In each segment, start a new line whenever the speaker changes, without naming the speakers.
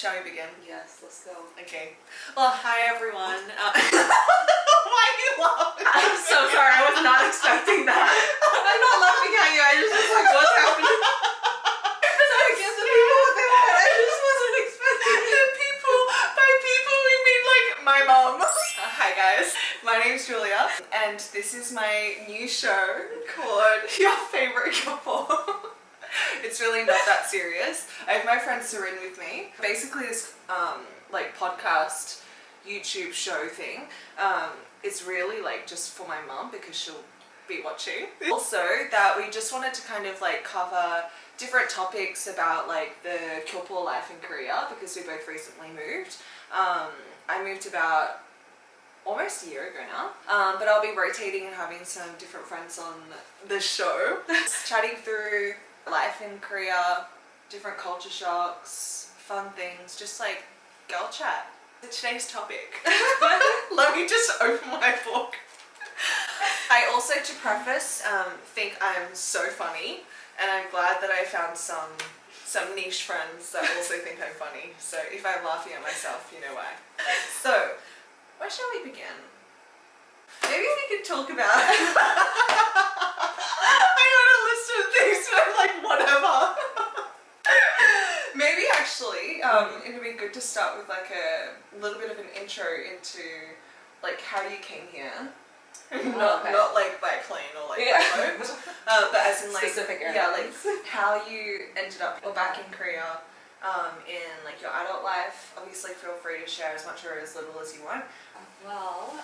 Shall we begin?
Yes, let's go.
Okay. Well, hi everyone. Why are you laughing?
I'm so sorry, I was not expecting that. I'm not laughing at you, I just was like, what's happening? Because I guess the people what they want. I just wasn't expecting it.
The people, by people we mean like my mom. Hi guys, my name's Julia and this is my new show called Your Favorite Gyopo. It's really not that serious. I have my friend Sarin with me. Basically this like podcast YouTube show thing is really like just for my mum because she'll be watching. Also that we just wanted to kind of like cover different topics about like the Gyopo life in Korea because we both recently moved. I moved about almost a year ago now, but I'll be rotating and having some different friends on the show. Chatting through life in Korea, different culture shocks, fun things, just like girl chat. Today's topic. Let me just open my book. I also, to preface, think I'm so funny, and I'm glad that I found some niche friends that also think I'm funny. So if I'm laughing at myself, you know why. So, where shall we begin? Maybe we could talk about I got a list of things, but I'm like, whatever. Maybe actually, it would be good to start with like a little bit of an intro into like how you came here. Not like by plane or like by boat, but as in like
specific areas.
Yeah, like how you ended up back in Korea in like your adult life. Obviously feel free to share as much or as little as you want.
Well,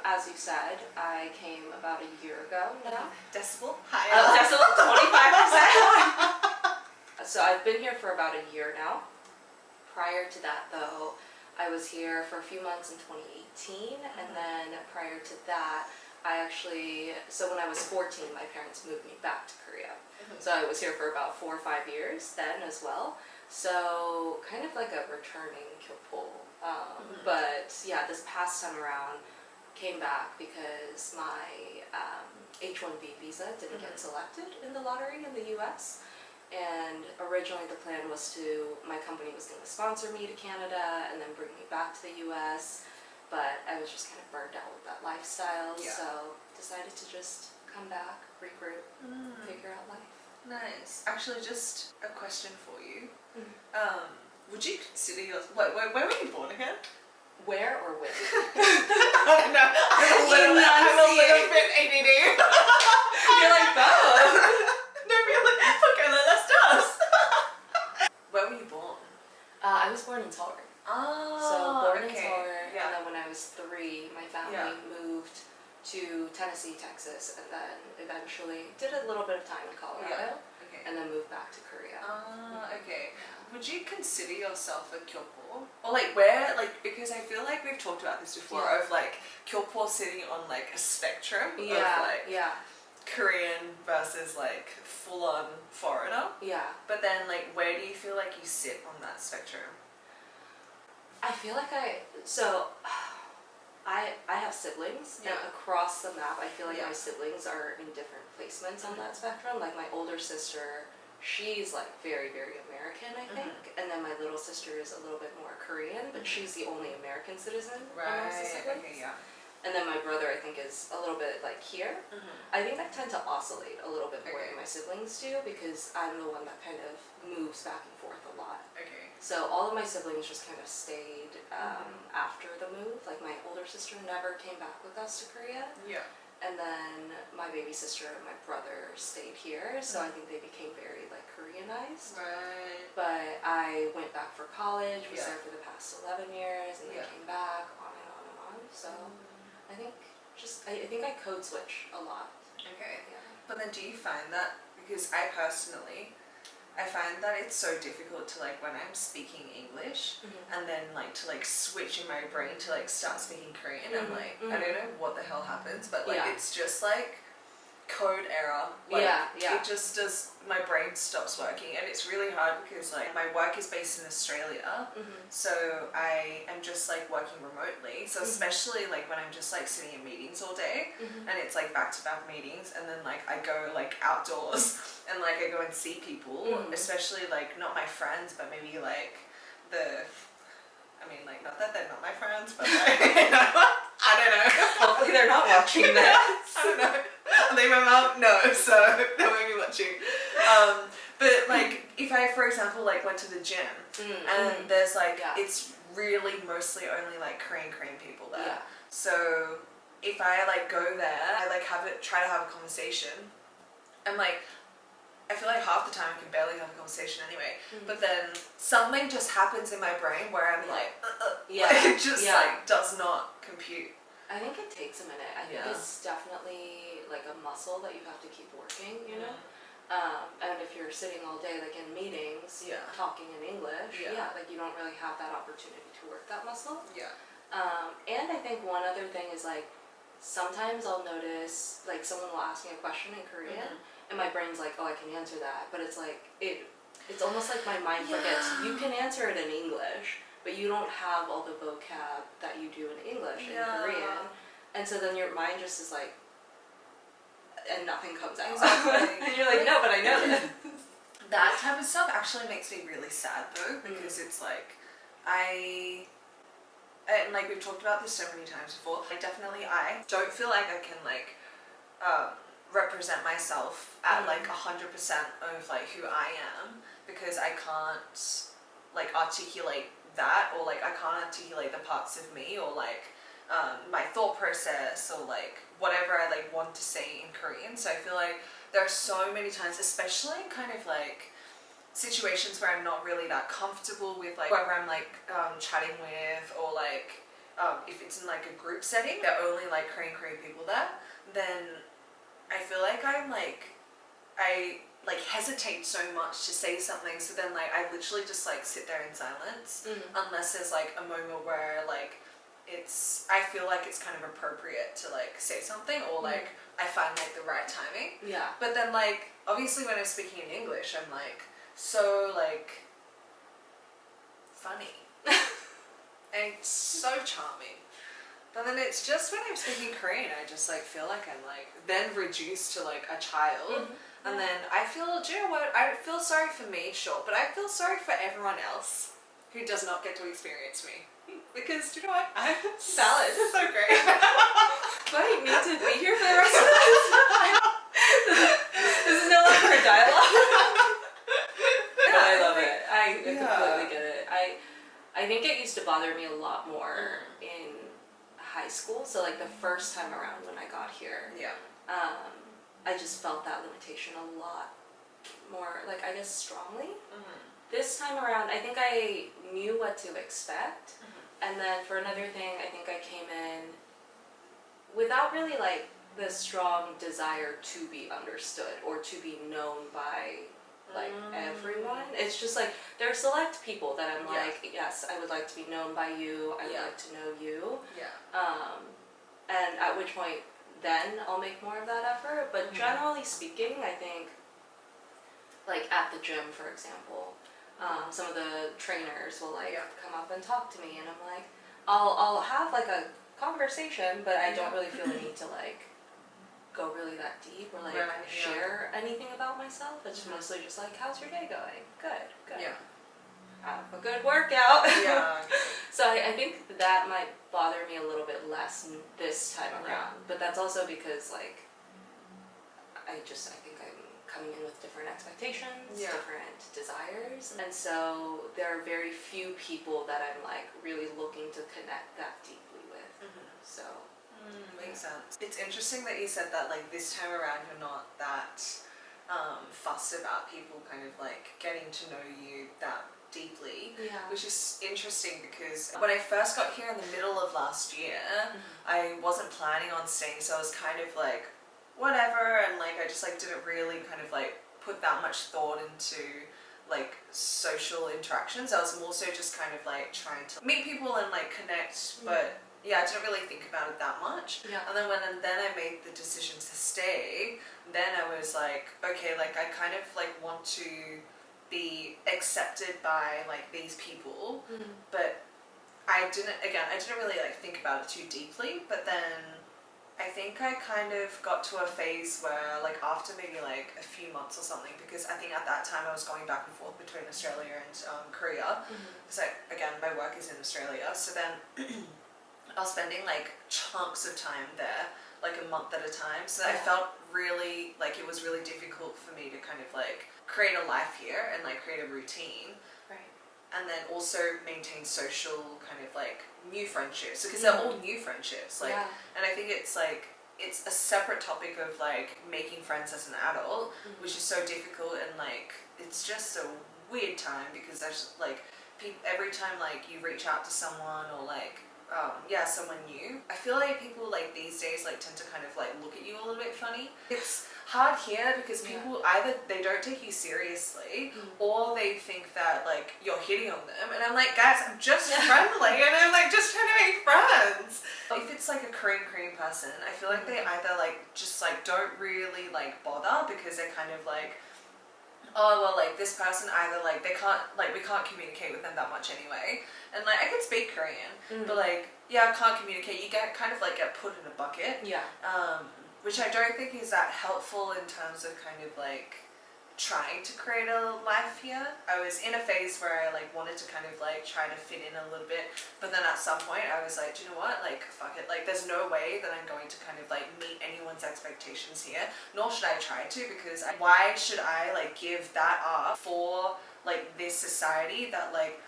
as you said, I came about a year ago now.
Decibel? Hi.
Decibel, 25%. So I've been here for about a year now. Prior to that though, I was here for a few months in 2018, and then prior to that, so when I was 14, my parents moved me back to Korea. So I was here for about 4 or 5 years then as well. So kind of like a returning Gyopo. But yeah, this past time around, came back because my H-1B visa didn't get selected in the lottery in the US. And originally the plan was my company was going to sponsor me to Canada and then bring me back to the US. But I was just kind of burned out with that lifestyle, so decided to just come back, regroup, figure out life.
Nice. Actually, just a question for you. Would you consider where were you born again?
Where or when?
No, I'm a little bit ADD.
You're like, both.
No, really? Okay, let's do us. Where were you born?
I was born in Seoul.
Oh,
So born in
okay.
Seoul,
Yeah.
and then when I was 3, my family moved to Tennessee, Texas, and then eventually did a little bit of time in Colorado, and then moved back to Korea.
Okay. Would you consider yourself a Gyopo? Or like where, like, because I feel like we've talked about this before, of like Gyopo sitting on like a spectrum of like Korean versus like full-on foreigner.
Yeah.
But then like where do you feel like you sit on that spectrum?
I feel like I have siblings, and across the map I feel like my siblings are in different placements on that spectrum. Like my older sister, she's like very, very American, I think, and then my little sister is a little bit more Korean, but she's the only American citizen amongst the siblings.
Okay, yeah.
And then my brother, I think, is a little bit like here. I think I tend to oscillate a little bit more than my siblings do because I'm the one that kind of moves back and forth a lot.
Okay.
So all of my siblings just kind of stayed after the move. Like my older sister never came back with us to Korea.
Yeah.
And then my baby sister and my brother stayed here. So I think they became very like Koreanized.
Right.
But I went back for college, was there for the past 11 years, and then came back, on and on and on. So I think I think I code switch a lot.
Okay.
Yeah.
But then do you find that, because I personally, I find that it's so difficult to like when I'm speaking English and then like to like switch in my brain to like start speaking Korean, I'm like, I don't know what the hell happens, but like it's just like code error. Like, it just does, my brain stops working, and it's really hard because like my work is based in Australia, so I am just like working remotely, so especially like when I'm just like sitting in meetings all day and it's like back-to-back meetings, and then like I go like outdoors and like I go and see people, especially like not my friends but maybe like the
watching this?
I don't know. Are they my mom? No, so they won't be watching. But like, if I, for example, like went to the gym and there's like, it's really mostly only like Korean people there.
Yeah.
So if I like go there, I like try to have a conversation. I'm like, I feel like half the time I can barely have a conversation anyway. But then something just happens in my brain where I'm like, like, it just like does not compute.
I think it takes a minute. I think it's definitely like a muscle that you have to keep working, you know? And if you're sitting all day like in meetings, talking in English, like you don't really have that opportunity to work that muscle.
Yeah.
And I think one other thing is like, sometimes I'll notice like someone will ask me a question in Korean and my brain's like, oh, I can answer that. But it's like, it's almost like my mind forgets. You can answer it in English, but you don't have all the vocab that you do in English in Korean. And so then your mind just is like, and nothing comes out.
Exactly.
And you're like, no, but I know this.
That type of stuff actually makes me really sad though, because it's like, and like we've talked about this so many times before, like definitely I don't feel like I can like represent myself at like 100% of like who I am, because I can't like articulate that, or like I can't articulate the parts of me, or like my thought process, or like whatever I like want to say in Korean. So I feel like there are so many times, especially kind of like situations where I'm not really that comfortable with like whoever I'm like chatting with, or like if it's in like a group setting, there are only like Korean people there, then I feel like I hesitate so much to say something. So then like I literally just like sit there in silence unless there's like a moment where like I feel like it's kind of appropriate to like say something, or like I find like the right timing.
Yeah.
But then like obviously when I'm speaking in English, I'm like so like funny and so charming. But then it's just when I'm speaking Korean, I just like feel like I'm like then reduced to like a child. And then I feel, do you know what? I feel sorry for me, sure, but I feel sorry for everyone else who does not get to experience me. Because, do you know what? I'm
Salad.
so great.
Do I need to be here for the rest of this? This is no longer a dialogue. I love it. I completely get it. I think it used to bother me a lot more in high school. So like the first time around when I got here, I just felt that limitation a lot more, like I guess strongly. This time around, I think I knew what to expect. And then for another thing, I think I came in without really like the strong desire to be understood or to be known by like everyone. It's just like there are select people that I'm like, yes, I would like to be known by you. I would like to know you. And at which point then I'll make more of that effort. But generally speaking, I think like at the gym, for example, some of the trainers will like come up and talk to me, and I'm like, I'll have like a conversation, but I don't really feel the need to like go really that deep or like share anything about myself. It's mostly just like, how's your day going? Good. Have a good workout. So I think that might bother me a little bit less this time around, but that's also because like I think I'm coming in with different expectations, different desires, and so there are very few people that I'm like really looking to connect that deeply with. So
makes sense. It's interesting that you said that like this time around you're not that fussed about people kind of like getting to know you that deeply, which is interesting because when I first got here in the middle of last year, I wasn't planning on staying, so I was kind of like whatever, and like I just like didn't really kind of like put that much thought into like social interactions. I was more so just kind of like trying to meet people and like connect, but I didn't really think about it that much. And then when I made the decision to stay, then I was like, okay, like I kind of like want to be accepted by like these people, but I didn't really like think about it too deeply. But then I think I kind of got to a phase where like after maybe like a few months or something, because I think at that time I was going back and forth between Australia and Korea, because again my work is in Australia, so then I was spending like chunks of time there, like a month at a time. So I felt really like it was really difficult for me to kind of like create a life here and like create a routine.
Right.
And then also maintain social kind of like new friendships, because they're all new friendships. Like, and I think it's like, it's a separate topic of like making friends as an adult, which is so difficult, and like it's just a weird time because there's like every time like you reach out to someone or like someone new, I feel like people like these days like tend to kind of like look at you a little bit funny. It's hard here because people either they don't take you seriously or they think that like you're hitting on them, and I'm like, guys, I'm just friendly and I'm like just trying to make friends. If it's like a Korean person, I feel like they either like just like don't really like bother because they're kind of like, oh well, like this person either like they can't, like we can't communicate with them that much anyway, and like I can speak Korean, but like I can't communicate. You get kind of like get put in a bucket, which I don't think is that helpful in terms of kind of like trying to create a life here. I was in a phase where I like wanted to kind of like try to fit in a little bit, but then at some point I was like, do you know what, like fuck it, like there's no way that I'm going to kind of like meet anyone's expectations here, nor should I try to, because why should I like give that up for like this society that like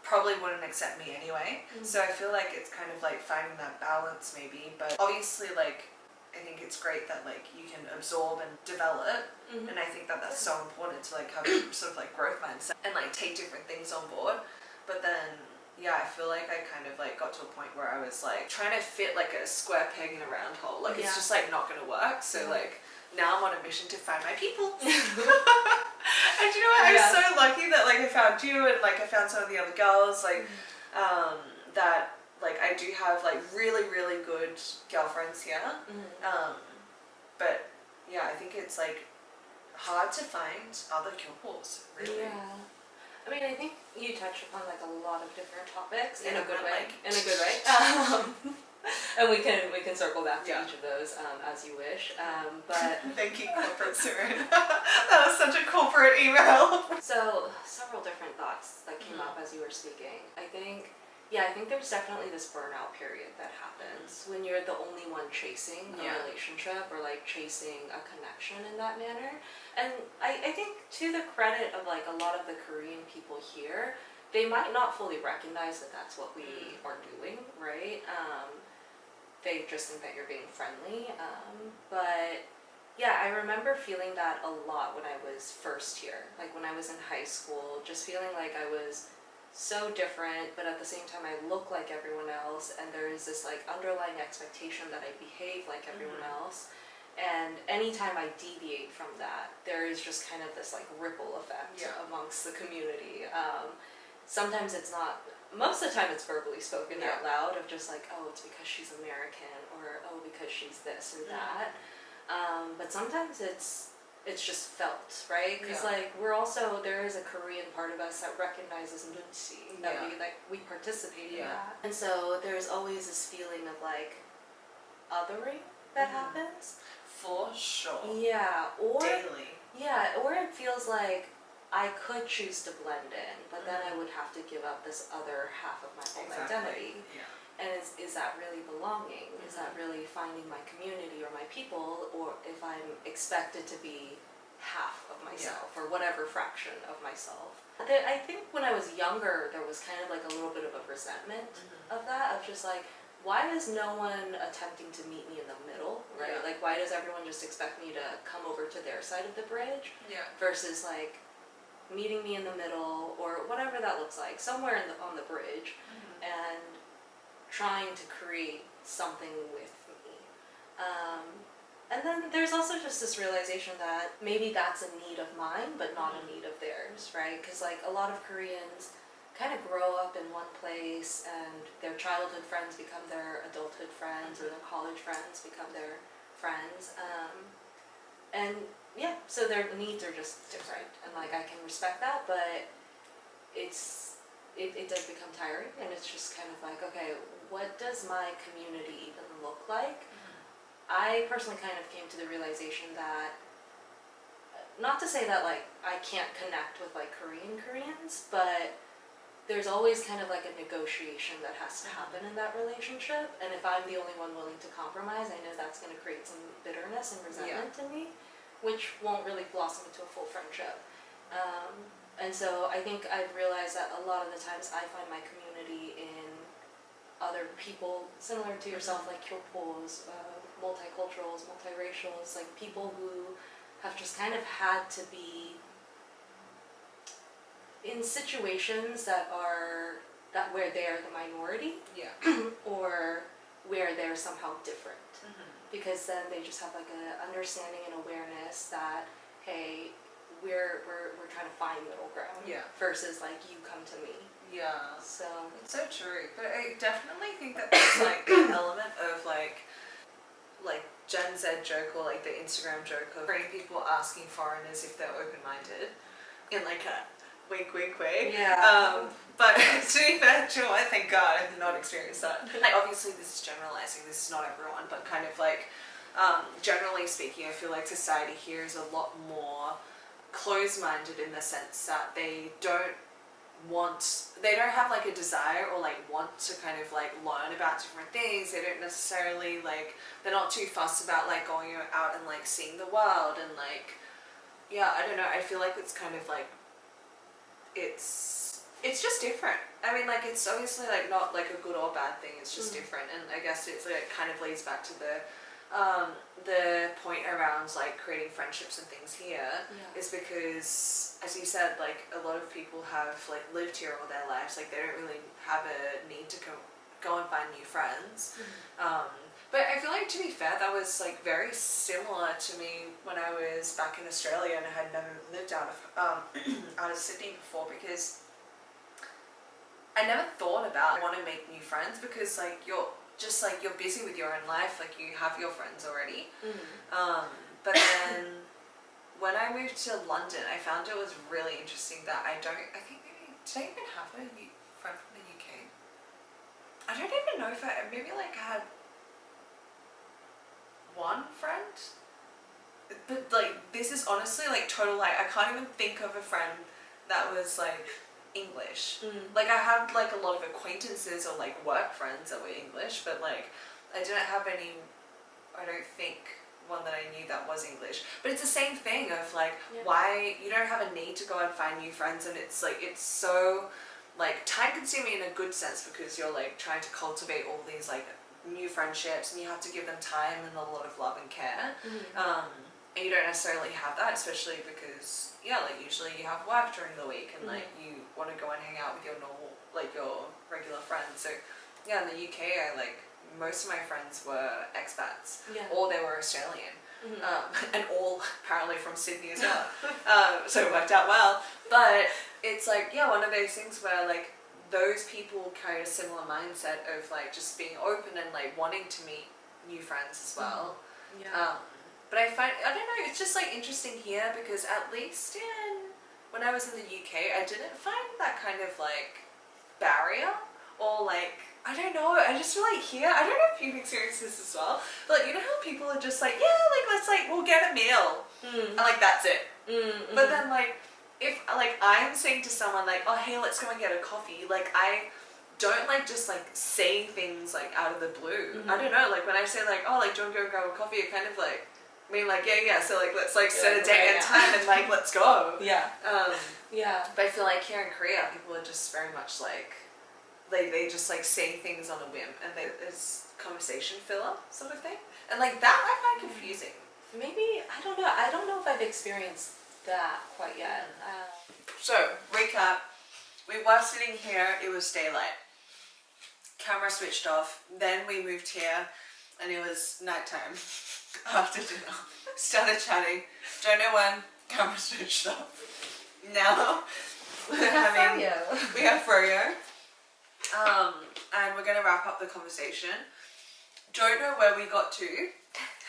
probably wouldn't accept me anyway. So I feel like it's kind of like finding that balance maybe, but obviously like I think it's great that like you can absorb and develop, and I think that that's so important to like have a sort of like growth mindset and like take different things on board. But then I feel like I kind of like got to a point where I was like trying to fit like a square peg in a round hole, like it's just like not gonna work. So like now I'm on a mission to find my people. And you know what, I'm so lucky that like I found you, and like I found some of the other girls like that like I do have like really really good girlfriends here, but I think it's like hard to find other Gyopos, really.
I mean, I think you touched upon like a lot of different topics in a good way.
Like,
in a good way. And we can circle back to each of those as you wish. But
thank you, corporate Siren. That was such a corporate email.
So several different thoughts that came up as you were speaking. I think there's definitely this burnout period that happens when you're the only one chasing a relationship or like chasing a connection in that manner. And I think to the credit of like a lot of the Korean people here, they might not fully recognize that that's what we are doing, right? They just think that you're being friendly. But I remember feeling that a lot when I was first here, like when I was in high school, just feeling like I was so different, but at the same time I look like everyone else, and there is this like underlying expectation that I behave like everyone else, and anytime I deviate from that, there is just kind of this like ripple effect amongst the community. Sometimes it's not, most of the time it's verbally spoken out loud of just like, oh, it's because she's American, or oh, because she's this or that, but sometimes it's just felt, right? Because like we're also, there is a Korean part of us that recognizes nunchi, that we participate in that, and so there's always this feeling of like othering that happens.
For sure.
Or
daily.
Or it feels like I could choose to blend in, but then I would have to give up this other half of my whole identity. And is that really belonging? Is that really finding my community or my people, or if I'm expected to be half of myself or whatever fraction of myself? I think when I was younger, there was kind of like a little bit of a resentment of that, of just like, why is no one attempting to meet me in the middle, right? Like, why does everyone just expect me to come over to their side of the bridge versus like meeting me in the middle or whatever that looks like, somewhere on the bridge, and trying to create something with me. And then there's also just this realization that maybe that's a need of mine, but not a need of theirs, right? Because like a lot of Koreans kind of grow up in one place, and their childhood friends become their adulthood friends, or their college friends become their friends. And so their needs are just different, and like I can respect that, but it does become tiring, and it's just kind of like, okay, what does my community even look like? I personally kind of came to the realization that, not to say that like I can't connect with like Koreans, but there's always kind of like a negotiation that has to happen in that relationship. And if I'm the only one willing to compromise, I know that's going to create some bitterness and resentment in me, which won't really blossom into a full friendship. And so I think I've realized that a lot of the times I find my community in other people similar to yourself, like Gyopos, multiculturals, multiracials, like people who have just kind of had to be in situations that where they're the minority, or where they're somehow different, because then they just have like a understanding and awareness that, hey, we're trying to find middle ground, versus like you come to me. So
it's so true. But I definitely think that there's like an element of like Gen Z joke, or like the Instagram joke of people asking foreigners if they're open-minded in like a wink wink way. But to be fair, thank God I did not experience that. Like, obviously this is generalizing, this is not everyone, but kind of like generally speaking, I feel like society here is a lot more closed-minded in the sense that they don't have like a desire or like want to kind of like learn about different things. They don't necessarily like, they're not too fussed about like going out and like seeing the world, and like, I don't know, I feel like it's kind of like, it's just different. I mean, like, it's obviously like not like a good or bad thing, it's just different. And I guess it's like, it kind of leads back to the point around like creating friendships and things here, is because, as you said, like a lot of people have like lived here all their lives, like they don't really have a need to go and find new friends. But I feel like, to be fair, that was like very similar to me when I was back in Australia and I had never lived out of Sydney before, because I never thought about want to make new friends, because like you're busy with your own life, like you have your friends already. But then when I moved to London, I found it was really interesting that did I even have a friend from the UK? I don't even know if maybe like I had one friend, but like this is honestly like total, like I can't even think of a friend that was like English. Like I had like a lot of acquaintances or like work friends that were English, but like I didn't have any, I don't think, one that I knew that was English. But it's the same thing of like, why you don't have a need to go and find new friends, and it's like, it's so like time consuming in a good sense, because you're like trying to cultivate all these like new friendships, and you have to give them time and a lot of love and care. And you don't necessarily have that, especially because like usually you have work during the week, and like you want to go and hang out with your normal, like your regular friends. So in the UK, most of my friends were expats, or they were Australian, and all apparently from Sydney as well. So it worked out well. But it's like, one of those things where like those people carry a similar mindset of like just being open and like wanting to meet new friends as well. But I don't know, it's just like interesting here, because at least when I was in the UK, I didn't find that kind of like barrier, or like, I don't know, I just feel like here, I don't know if you've experienced this as well, but you know how people are just like, like let's like, we'll get a meal, and like that's it. But then like, if like I'm saying to someone like, oh hey, let's go and get a coffee, like I don't like just like say things like out of the blue. I don't know, like when I say like, oh like, do you want to go grab a coffee, it kind of like, I mean like, so like let's like set a date and time and like let's go. But I feel like here in Korea, people are just very much like, they just like say things on a whim, and it's conversation filler sort of thing, and like that I find confusing.
Maybe, I don't know if I've experienced that quite yet.
So recap, we were sitting here, it was daylight, camera switched off, then we moved here and it was nighttime. After dinner, started chatting, don't know when, camera switched off. Now we have froyo. And we're going to wrap up the conversation. Don't know where we got to,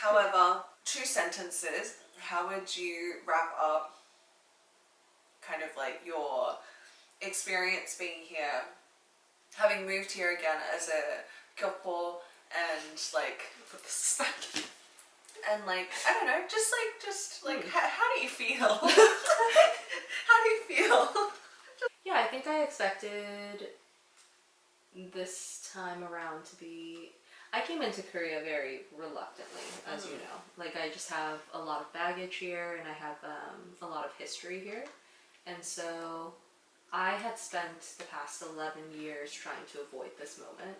however, 2 sentences, how would you wrap up kind of like your experience being here, having moved here again as a Gyopo, and like and like, I don't know, just like how do you feel? How do you feel?
Yeah, I think I expected this time around to be. I came into Korea very reluctantly, as you know. Like, I just have a lot of baggage here, and I have a lot of history here. And so I had spent the past 11 years trying to avoid this moment.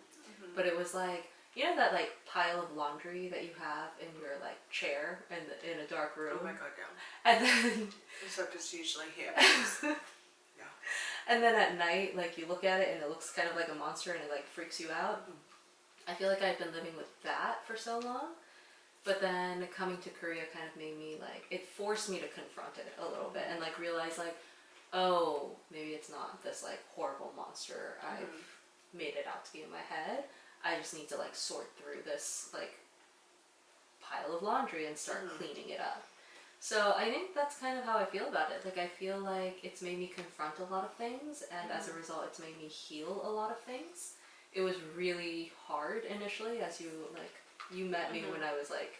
But it was like, you know that like pile of laundry that you have in your like chair in a dark room?
Oh my god, yeah.
And then
Except it's usually here. Yeah.
and then at night, like you look at it and it looks kind of like a monster and it like freaks you out. I feel like I've been living with that for so long. But then coming to Korea kind of made me like, it forced me to confront it a little bit and like realize like, oh, maybe it's not this like horrible monster I've made it out to be in my head. I just need to like sort through this like pile of laundry and start cleaning it up. So I think that's kind of how I feel about it. Like I feel like it's made me confront a lot of things, and as a result it's made me heal a lot of things. It was really hard initially, as you met me when I was like,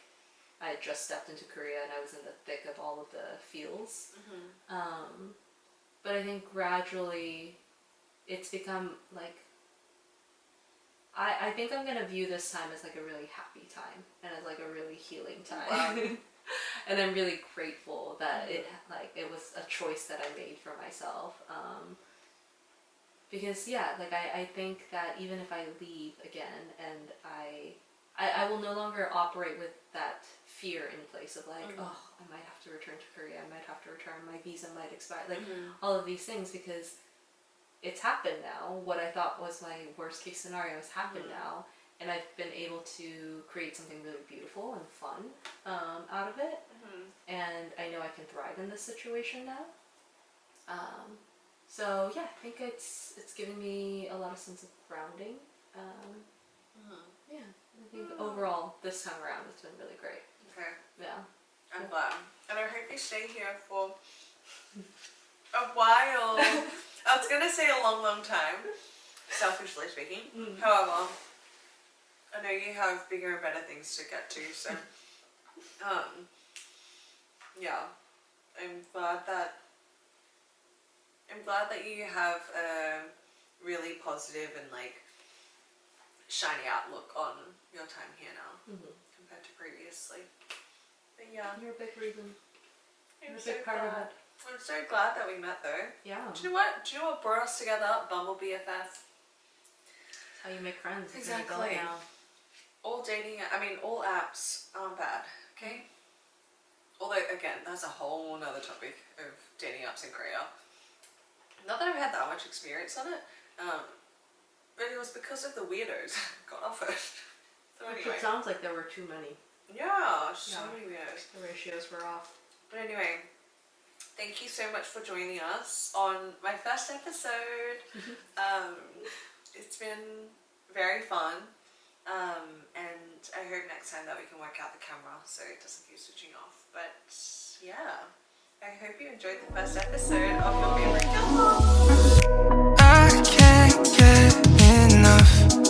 I had just stepped into Korea and I was in the thick of all of the feels. But I think gradually it's become like, I think I'm gonna view this time as like a really happy time and as like a really healing time. Wow. And I'm really grateful that it was a choice that I made for myself. Because yeah, like I think that even if I leave again and I will no longer operate with that fear in place of like, oh, I might have to return to Korea, I might have to return, my visa might expire, like all of these things, because it's happened now. What I thought was my worst case scenario has happened now, and I've been able to create something really beautiful and fun out of it, and I know I can thrive in this situation now. So yeah, I think it's given me a lot of sense of grounding. Yeah, I think overall this time around it's been really great.
Okay.
Yeah.
I'm glad. And I hope you stay here for a while. I was gonna say a long, long time, selfishly speaking. However, I know you have bigger and better things to get to, so yeah. I'm glad that you have a really positive and like shiny outlook on your time here now compared to previously. But yeah,
You're a big reason.
I'm
a
so
big part of
glad.
it.
I'm so glad that we met though.
Yeah.
Do you know what brought us together? Bumble BFF.
That's how you make friends. It's
Exactly.
where you go now.
All apps aren't bad, okay? Although, again, that's a whole nother topic of dating apps in Korea. Not that I've had that much experience on it, but it was because of the weirdos got offered. So
Which
anyway.
it sounds like there were too many.
Yeah, so many weirdos.
The ratios were off.
But anyway, thank you so much for joining us on my first episode. It's been very fun. And I hope next time that we can work out the camera so it doesn't keep switching off. But yeah, I hope you enjoyed the first episode of your favorite Gyopo. I can't get enough.